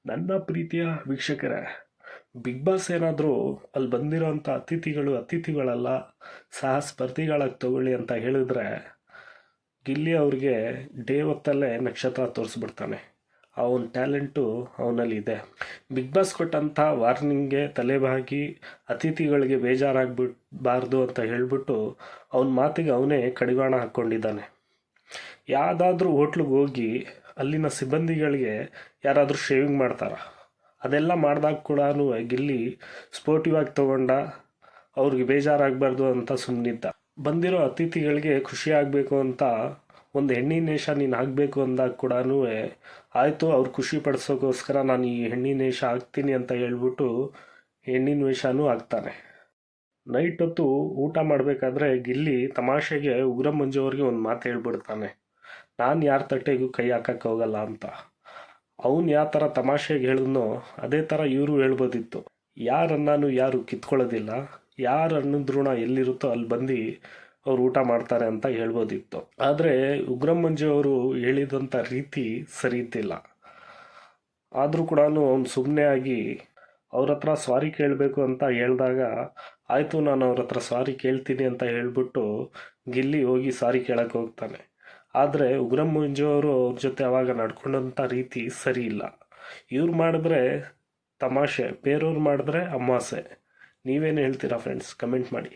ನನ್ನ ಪ್ರೀತಿಯ ವೀಕ್ಷಕರೇ, ಬಿಗ್ ಬಾಸ್ ಏನಾದರೂ ಅಲ್ಲಿ ಬಂದಿರೋಂಥ ಅತಿಥಿಗಳಲ್ಲ, ಸಹ ಸ್ಪರ್ಧಿಗಳಾಗಿ ತಗೊಳ್ಳಿ ಅಂತ ಹೇಳಿದ್ರೆ ಗಿಲ್ಲಿ ಅವ್ರಿಗೆ ಡೇ ಹೊತ್ತಲ್ಲೇ ನಕ್ಷತ್ರ ತೋರಿಸ್ಬಿಡ್ತಾನೆ. ಅವನ ಟ್ಯಾಲೆಂಟು ಅವನಲ್ಲಿದೆ. ಬಿಗ್ ಬಾಸ್ ಕೊಟ್ಟಂಥ ವಾರ್ನಿಂಗ್ಗೆ ತಲೆಬಾಗಿ ಅತಿಥಿಗಳಿಗೆ ಬೇಜಾರಾಗ್ಬಿಡ್ಬಾರ್ದು ಅಂತ ಹೇಳ್ಬಿಟ್ಟು ಅವನ ಮಾತಿಗೆ ಅವನೇ ಕಡಿವಾಣ ಹಾಕ್ಕೊಂಡಿದ್ದಾನೆ. ಯಾವುದಾದ್ರೂ ಹೋಟ್ಲಿಗೆ ಹೋಗಿ ಅಲ್ಲಿನ ಸಿಬ್ಬಂದಿಗಳಿಗೆ ಯಾರಾದರೂ ಶೇವಿಂಗ್ ಮಾಡ್ತಾರ, ಅದೆಲ್ಲ ಮಾಡಿದಾಗ ಕೂಡ ಗಿಲ್ಲಿ ಸ್ಪೋರ್ಟಿವ್ ಆಗಿ ತಗೊಂಡ, ಅವ್ರಿಗೆ ಬೇಜಾರಾಗಬಾರ್ದು ಅಂತ ಸುಮ್ಮನಿದ್ದ. ಬಂದಿರೋ ಅತಿಥಿಗಳಿಗೆ ಖುಷಿ ಆಗಬೇಕು ಅಂತ ಒಂದು ಹೆಣ್ಣಿನ ವೇಷ ನೀನು ಹಾಕಬೇಕು ಅಂದಾಗ ಕೂಡ ಆಯಿತು, ಅವ್ರು ಖುಷಿ ಪಡಿಸೋಕ್ಕೋಸ್ಕರ ನಾನು ಈ ಹೆಣ್ಣಿನ ವೇಷ ಹಾಕ್ತೀನಿ ಅಂತ ಹೇಳ್ಬಿಟ್ಟು ಹೆಣ್ಣಿನ ವೇಷನೂ ಹಾಕ್ತಾನೆ. ನೈಟ್ ಹೊತ್ತು ಊಟ ಮಾಡಬೇಕಾದ್ರೆ ಗಿಲ್ಲಿ ತಮಾಷೆಗೆ ಉಗ್ರ ಮಂಜು ಅವ್ರಿಗೆ ಒಂದು ಮಾತು ಹೇಳ್ಬಿಡ್ತಾನೆ, ನಾನು ಯಾರ ತಟ್ಟೆಗೂ ಕೈ ಹಾಕಕ್ಕೆ ಹೋಗಲ್ಲ ಅಂತ. ಅವನು ಯಾವ ಥರ ತಮಾಷೆಗೆ ಹೇಳಿದ್ನೋ ಅದೇ ಥರ ಇವರು ಹೇಳ್ಬೋದಿತ್ತು. ಯಾರನ್ನಾನು ಯಾರು ಕಿತ್ಕೊಳ್ಳೋದಿಲ್ಲ, ಯಾರ ಅನ್ನದ್ರೂಣ ಎಲ್ಲಿರುತ್ತೋ ಅಲ್ಲಿ ಬಂದು ಅವ್ರು ಊಟ ಮಾಡ್ತಾರೆ ಅಂತ ಹೇಳ್ಬೋದಿತ್ತು. ಆದರೆ ಉಗ್ರ ಮಂಜು ಅವರು ಹೇಳಿದಂಥ ರೀತಿ ಸರಿ ಇದ್ದಿಲ್ಲ. ಆದರೂ ಕೂಡ ಅವನು ಸುಮ್ಮನೆ ಆಗಿ ಅವ್ರ ಹತ್ರ ಸಾರಿ ಕೇಳಬೇಕು ಅಂತ ಹೇಳಿದಾಗ ಆಯಿತು, ನಾನು ಅವ್ರ ಹತ್ರ ಸಾರಿ ಕೇಳ್ತೀನಿ ಅಂತ ಹೇಳ್ಬಿಟ್ಟು ಗಿಲ್ಲಿ ಹೋಗಿ ಸಾರಿ ಕೇಳಕ್ಕೆ ಹೋಗ್ತಾನೆ. ಆದರೆ ಉಗ್ರ ಮಂಜು ಅವರು ಅವ್ರ ಜೊತೆ ಅವಾಗ ನಡ್ಕೊಂಡಂಥ ರೀತಿ ಸರಿ ಇಲ್ಲ. ಇವ್ರು ಮಾಡಿದ್ರೆ ತಮಾಷೆ, ಬೇರೆಯವ್ರು ಮಾಡಿದ್ರೆ ಅಮಾಸೆ. ನೀವೇನು ಹೇಳ್ತೀರಾ ಫ್ರೆಂಡ್ಸ್? ಕಮೆಂಟ್ ಮಾಡಿ.